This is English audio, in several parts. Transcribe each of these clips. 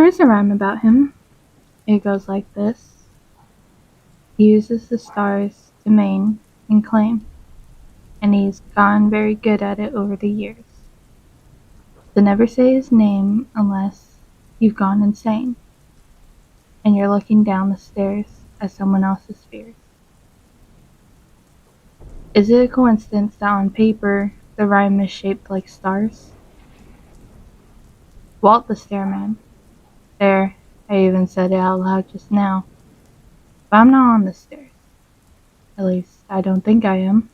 is a rhyme about him. It goes like this. He uses the stars to main and claim, and he's gotten very good at it over the years. So never say his name unless you've gone insane, and you're looking down the stairs at someone else's fears. Is it a coincidence that on paper the rhyme is shaped like stars? Walt the Stairman. There, I even said it out loud just now. But I'm not on the stairs. At least, I don't think I am.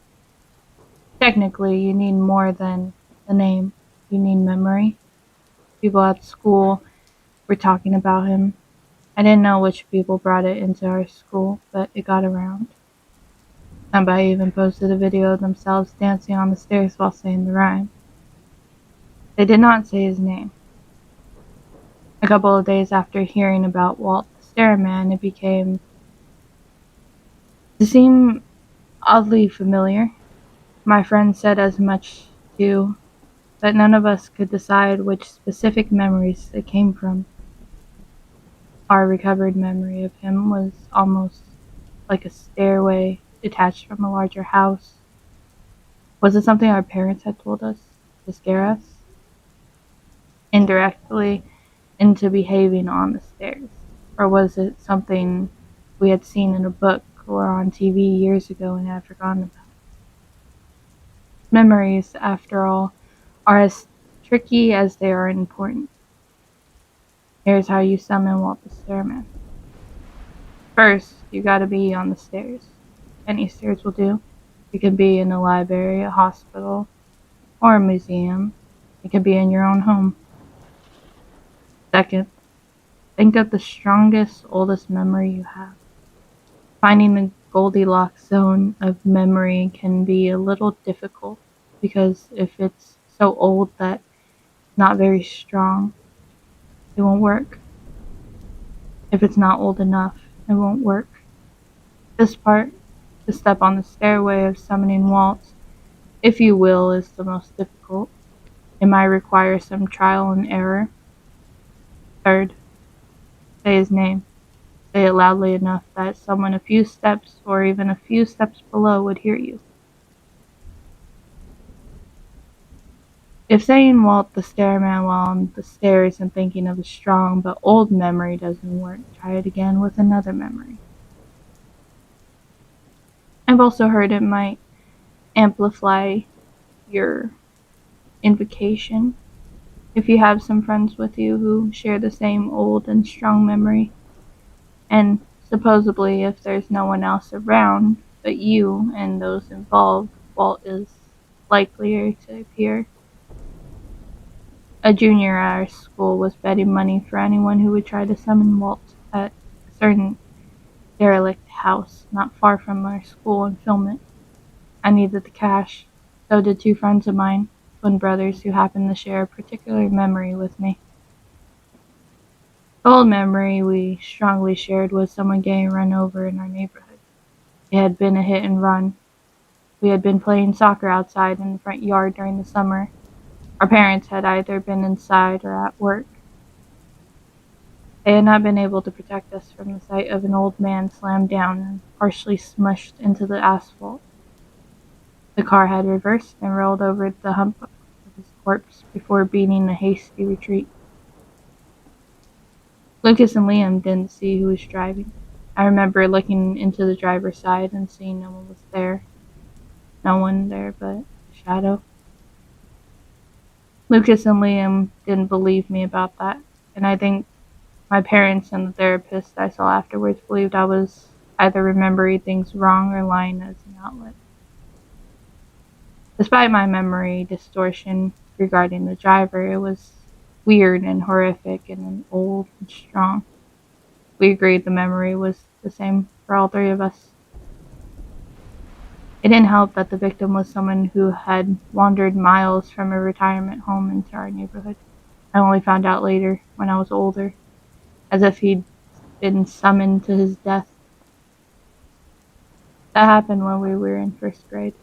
Technically, you need more than the name. You need memory. People at school were talking about him. I didn't know which people brought it into our school, but it got around. Somebody even posted a video of themselves dancing on the stairs while saying the rhyme. They did not say his name. A couple of days after hearing about Walt the Stairman, it began to seem oddly familiar. My friend said as much too, but none of us could decide which specific memories it came from. Our recovered memory of him was almost like a stairway detached from a larger house. Was it something our parents had told us to scare us? Indirectly into behaving on the stairs? Or was it something we had seen in a book or on TV years ago and had forgotten about? Memories, after all, are as tricky as they are important. Here's how you summon Walt the Stairman. First, you gotta be on the stairs. Any stairs will do. It could be in a library, a hospital, or a museum. It could be in your own home. Second, think of the strongest, oldest memory you have. Finding the Goldilocks zone of memory can be a little difficult because if it's so old that it's not very strong, it won't work. If it's not old enough, it won't work. This part, the step on the stairway of summoning Walt, if you will, is the most difficult. It might require some trial and error. Third, say his name. Say it loudly enough that someone a few steps or even a few steps below would hear you. If saying Walt the Stairman while on the stairs and thinking of a strong but old memory doesn't work, try it again with another memory. I've also heard it might amplify your invocation if you have some friends with you who share the same old and strong memory. And supposedly, if there's no one else around but you and those involved, Walt is likelier to appear. A junior at our school was betting money for anyone who would try to summon Walt at a certain derelict house not far from our school and film it. I needed the cash. So did two friends of mine, twin brothers who happened to share a particular memory with me. The old memory we strongly shared was someone getting run over in our neighborhood. It had been a hit and run. We had been playing soccer outside in the front yard during the summer. Our parents had either been inside or at work. They had not been able to protect us from the sight of an old man slammed down and partially smushed into the asphalt. The car had reversed and rolled over the hump of his corpse before beating a hasty retreat. Lucas and Liam didn't see who was driving. I remember looking into the driver's side and seeing no one was there. No one there but a shadow. Lucas and Liam didn't believe me about that, and I think my parents and the therapist I saw afterwards believed I was either remembering things wrong or lying as an outlet. Despite my memory distortion regarding the driver, it was weird and horrific and old and strong. We agreed the memory was the same for all three of us. It didn't help that the victim was someone who had wandered miles from a retirement home into our neighborhood. I only found out later, when I was older, as if he'd been summoned to his death. That happened when we were in first grade.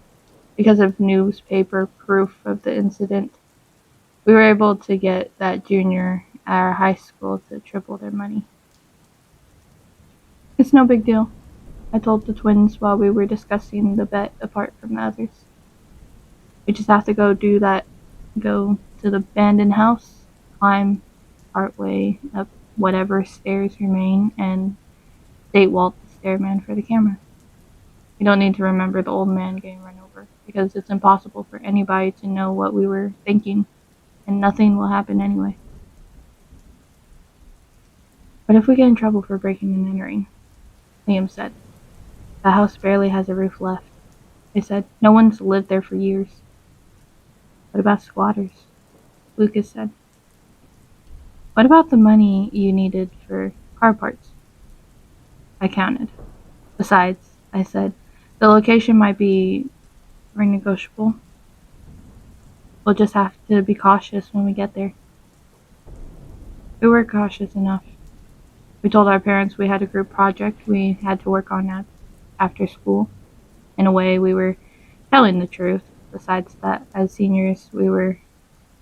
Because of newspaper proof of the incident, we were able to get that junior at our high school to triple their money. It's no big deal, I told the twins while we were discussing the bet apart from the others. We just have to go to the abandoned house, climb partway up whatever stairs remain, and date Walt the stairman for the camera. We don't need to remember the old man getting run over, because it's impossible for anybody to know what we were thinking, and nothing will happen anyway. But if we get in trouble for breaking and entering, Liam said, the house barely has a roof left. I said, no one's lived there for years. What about squatters? Lucas said. What about the money you needed for car parts? I counted. Besides, I said, the location might be renegotiable. We'll just have to be cautious when we get there. We were cautious enough. We told our parents we had a group project we had to work on after school. In a way, we were telling the truth. Besides that, as seniors, we were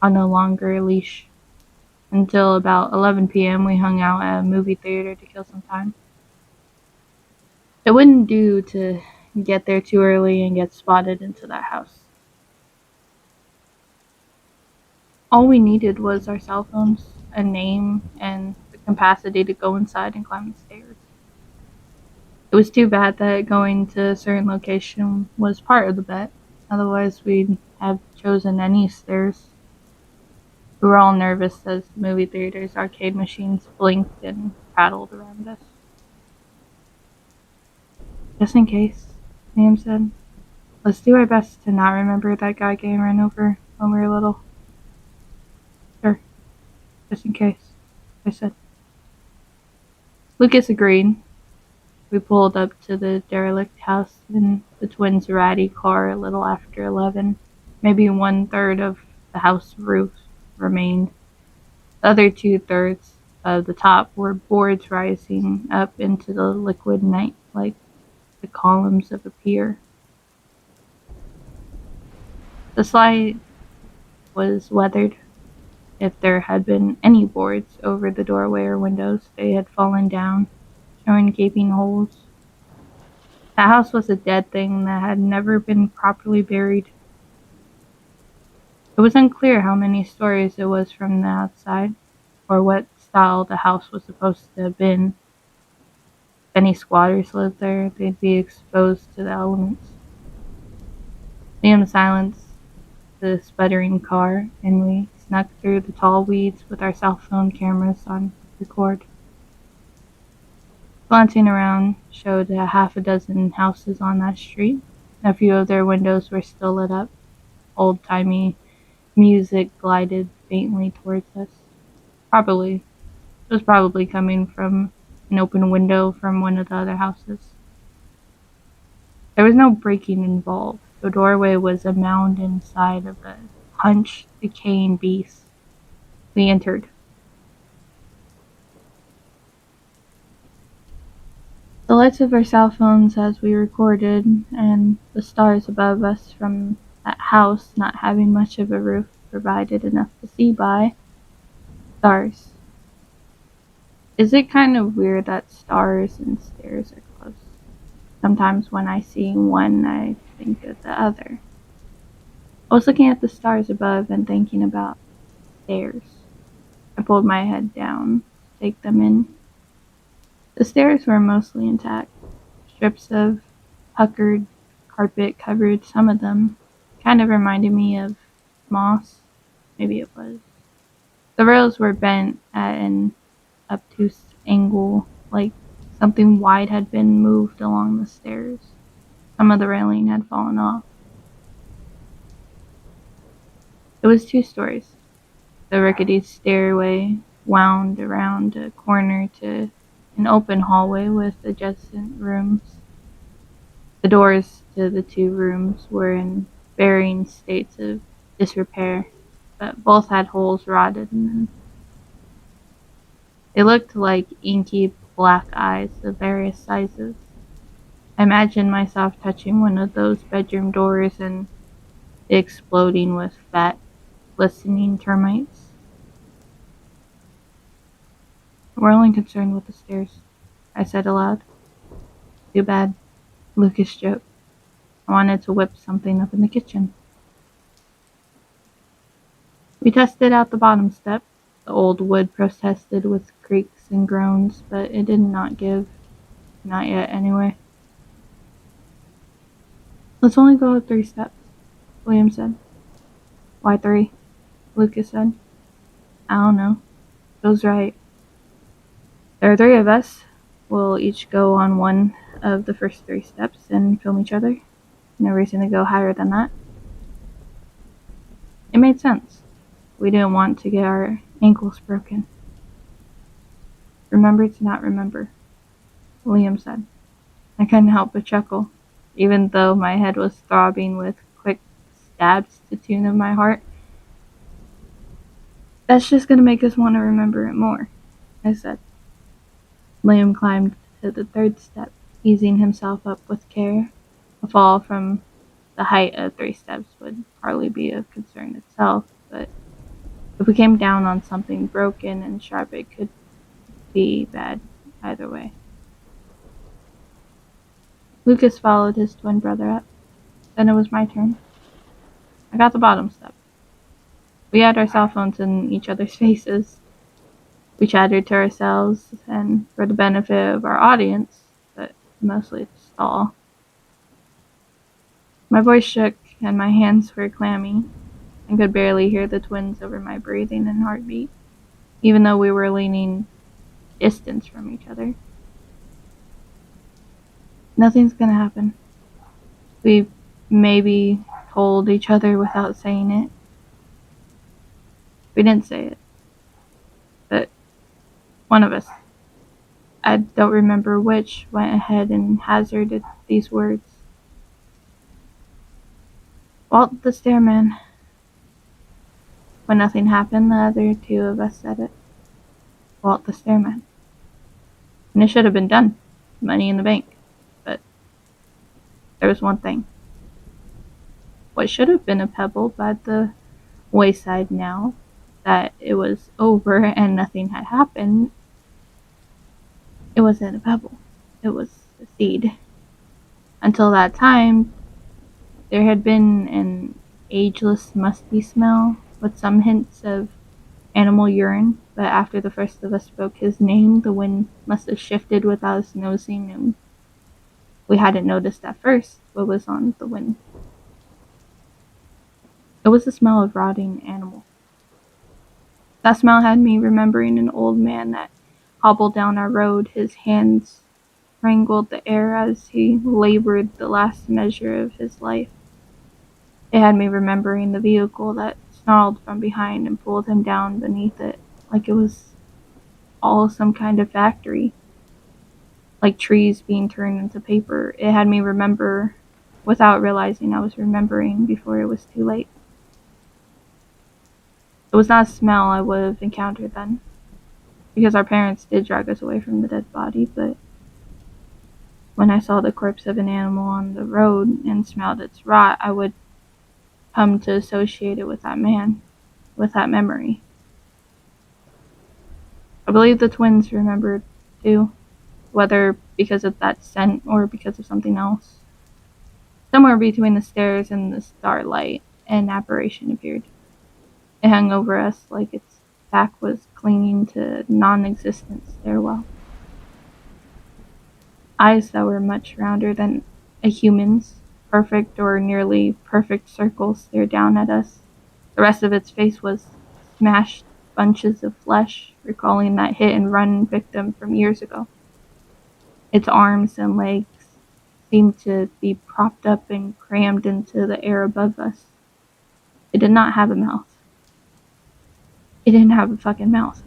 on no longer a leash. Until about 11 p.m., we hung out at a movie theater to kill some time. It wouldn't do to get there too early and get spotted into that house. All we needed was our cell phones, a name, and the capacity to go inside and climb the stairs. It was too bad that going to a certain location was part of the bet. Otherwise, we'd have chosen any stairs. We were all nervous as the movie theater's arcade machines blinked and prattled around us. Just in case, Liam said. Let's do our best to not remember that guy getting run over when we were little. Sure, just in case, I said. Lucas agreed. We pulled up to the derelict house in the twins' ratty car a little after 11. Maybe 1/3 of the house roof remained. The other 2/3 of the top were boards rising up into the liquid night like the columns of a pier. The slide was weathered. If there had been any boards over the doorway or windows, they had fallen down, showing gaping holes. The house was a dead thing that had never been properly buried. It was unclear how many stories it was from the outside, or what style the house was supposed to have been. If any squatters lived there, they'd be exposed to the elements. Liam silenced the sputtering car, and we snuck through the tall weeds with our cell phone cameras on record. Glancing around showed a half a dozen houses on that street. A few of their windows were still lit up. Old-timey music glided faintly towards us. It was probably coming from an open window from one of the other houses. There was no breaking involved. The doorway was a mound inside of a hunched, decaying beast. We entered. The lights of our cell phones as we recorded, and the stars above us from that house not having much of a roof provided enough to see by. Stars. Is it kind of weird that stars and stairs are close? Sometimes when I see one, I think of the other. I was looking at the stars above and thinking about stairs. I pulled my head down to take them in. The stairs were mostly intact. Strips of puckered carpet covered some of them. Kind of reminded me of moss. Maybe it was. The rails were bent at an obtuse angle, like something wide had been moved along the stairs. Some of the railing had fallen off. It was 2 stories. The rickety stairway wound around a corner to an open hallway with adjacent rooms. The doors to the 2 rooms were in varying states of disrepair, but both had holes rotted in them. They looked like inky black eyes of various sizes. I imagined myself touching one of those bedroom doors and exploding with fat, glistening termites. We're only concerned with the stairs, I said aloud. Too bad, Lucas joked. I wanted to whip something up in the kitchen. We tested out the bottom step. The old wood protested with creaks and groans, but it did not give. Not yet, anyway. Let's only go up 3 steps, William said. Why 3? Lucas said. I don't know. Feels right. There are 3 of us. We'll each go on one of the first 3 steps and film each other. No reason to go higher than that. It made sense. We didn't want to get our ankles broken. Remember to not remember, Liam said. I couldn't help but chuckle, even though my head was throbbing with quick stabs to the tune of my heart. That's just gonna make us want to remember it more, I said. Liam climbed to the 3rd step, easing himself up with care. A fall from the height of 3 steps would hardly be a concern itself, but if we came down on something broken and sharp, it could be bad either way. Lucas followed his twin brother up. Then it was my turn. I got the bottom step. We had our cell phones in each other's faces. We chattered to ourselves and for the benefit of our audience, but mostly to stall. My voice shook and my hands were clammy. I could barely hear the twins over my breathing and heartbeat, even though we were leaning distance from each other. Nothing's gonna happen. We maybe told each other without saying it. We didn't say it, but one of us, I don't remember which, went ahead and hazarded these words. Walt the Stairman. When nothing happened, the other 2 of us said it. Walt the Stairman. And it should have been done. Money in the bank. But there was one thing. What should have been a pebble by the wayside now that it was over and nothing had happened, it wasn't a pebble. It was a seed. Until that time, there had been an ageless, musty smell with some hints of animal urine, but after the first of us spoke his name, the wind must have shifted without us noticing, and we hadn't noticed at first what was on the wind. It was the smell of rotting animal. That smell had me remembering an old man that hobbled down our road. His hands wrangled the air as he labored the last measure of his life. It had me remembering the vehicle that snarled from behind and pulled him down beneath it like it was all some kind of factory, like trees being turned into paper. It had me remember without realizing I was remembering before it was too late. It was not a smell I would have encountered then, because our parents did drag us away from the dead body, but when I saw the corpse of an animal on the road and smelled its rot, I would come to associate it with that man, with that memory. I believe the twins remembered too, whether because of that scent or because of something else. Somewhere between the stairs and the starlight, an apparition appeared. It hung over us like its back was clinging to a non-existent stairwell. Eyes that were much rounder than a human's, perfect or nearly perfect circles stared down at us. The rest of its face was smashed bunches of flesh, recalling that hit-and-run victim from years ago. Its arms and legs seemed to be propped up and crammed into the air above us. It did not have a mouth. It didn't have a fucking mouth.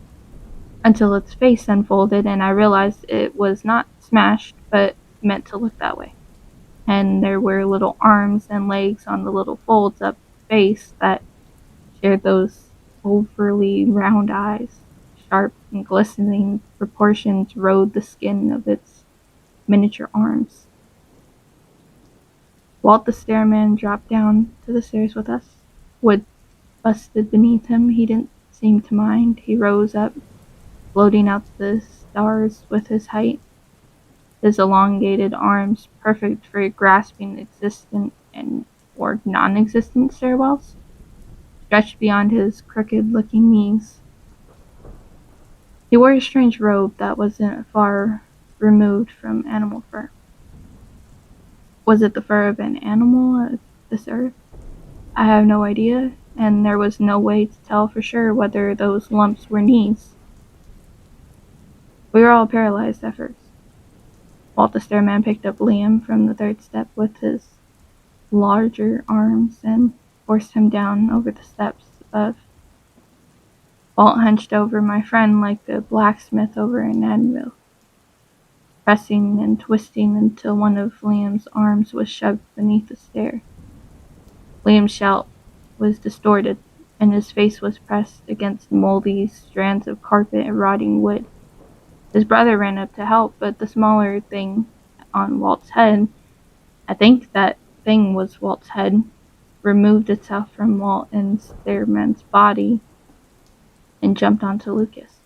Until its face unfolded and I realized it was not smashed, but meant to look that way. And there were little arms and legs on the little folds up face that shared those overly round eyes. Sharp and glistening proportions rode the skin of its miniature arms. Walt the Stairman dropped down to the stairs with us. Wood busted beneath him. He didn't seem to mind. He rose up, floating out the stars with his height, his elongated arms perfect for grasping existent and or non-existent stairwells, stretched beyond his crooked-looking knees. He wore a strange robe that wasn't far removed from animal fur. Was it the fur of an animal of this earth? I have no idea, and there was no way to tell for sure whether those lumps were knees. We were all paralyzed at first. Walt the Stairman picked up Liam from the third step with his larger arms and forced him down over the steps above. Walt hunched over my friend like a blacksmith over an anvil, pressing and twisting until one of Liam's arms was shoved beneath the stair. Liam's shout was distorted, and his face was pressed against moldy strands of carpet and rotting wood. His brother ran up to help, but the smaller thing on Walt's head, I think that thing was Walt's head, removed itself from Walt and Stairman's body and jumped onto Lucas.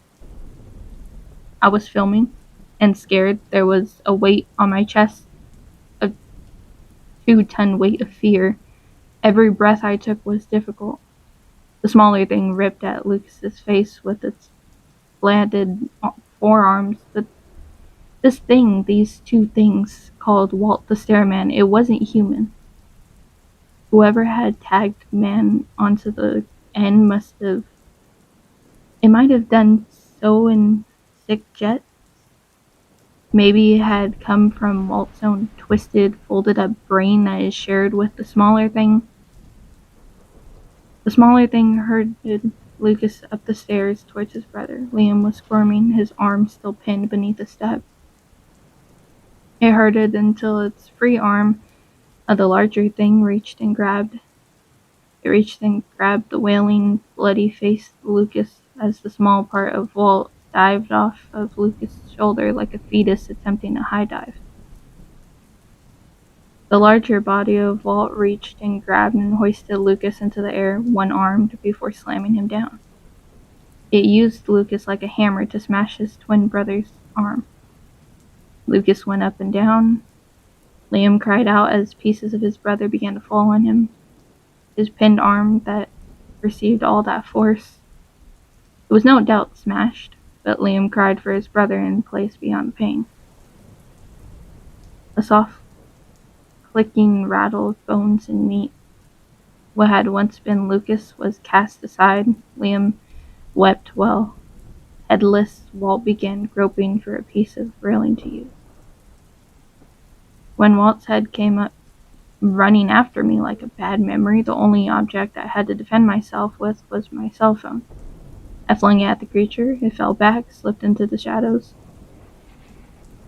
I was filming and scared. There was a weight on my chest, a 2-ton weight of fear. Every breath I took was difficult. The smaller thing ripped at Lucas's face with its bladed forearms, but this thing, these two things, called Walt the Stairman, it wasn't human. Whoever had tagged man onto the end it might have done so in sick jets. Maybe it had come from Walt's own twisted, folded up brain that is shared with the smaller thing. The smaller thing herded Lucas up the stairs towards his brother. Liam was squirming, his arm still pinned beneath the step. It herded until its free arm of the larger thing reached and grabbed the wailing, bloody-faced Lucas as the small part of Walt dived off of Lucas' shoulder like a fetus attempting a high dive. The larger body of Walt reached and grabbed and hoisted Lucas into the air, one-armed, before slamming him down. It used Lucas like a hammer to smash his twin brother's arm. Lucas went up and down. Liam cried out as pieces of his brother began to fall on him. His pinned arm that received all that force. It was no doubt smashed, but Liam cried for his brother in place beyond the pain. A soft clicking rattle of bones and meat. What had once been Lucas was cast aside. Liam wept while, headless, Walt began groping for a piece of railing to use. When Walt's head came up, running after me like a bad memory, the only object I had to defend myself with was my cell phone. I flung it at the creature, it fell back, slipped into the shadows,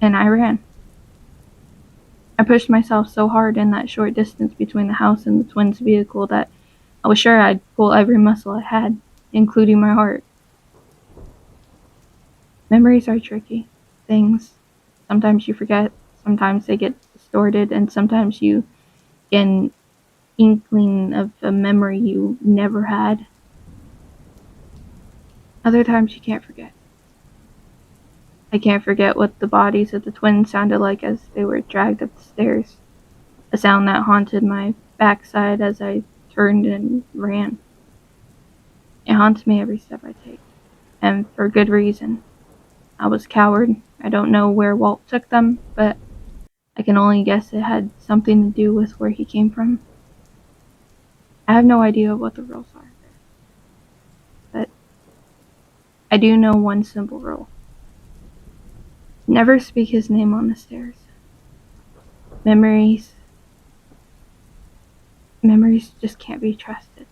and I ran. I pushed myself so hard in that short distance between the house and the twins' vehicle that I was sure I'd pull every muscle I had, including my heart. Memories are tricky things. Sometimes you forget, sometimes they get distorted, and sometimes you get an inkling of a memory you never had. Other times you can't forget. I can't forget what the bodies of the twins sounded like as they were dragged up the stairs, a sound that haunted my backside as I turned and ran. It haunts me every step I take, and for good reason. I was a coward. I don't know where Walt took them, but I can only guess it had something to do with where he came from. I have no idea what the rules are, but I do know one simple rule. Never speak his name on the stairs. Memories just can't be trusted.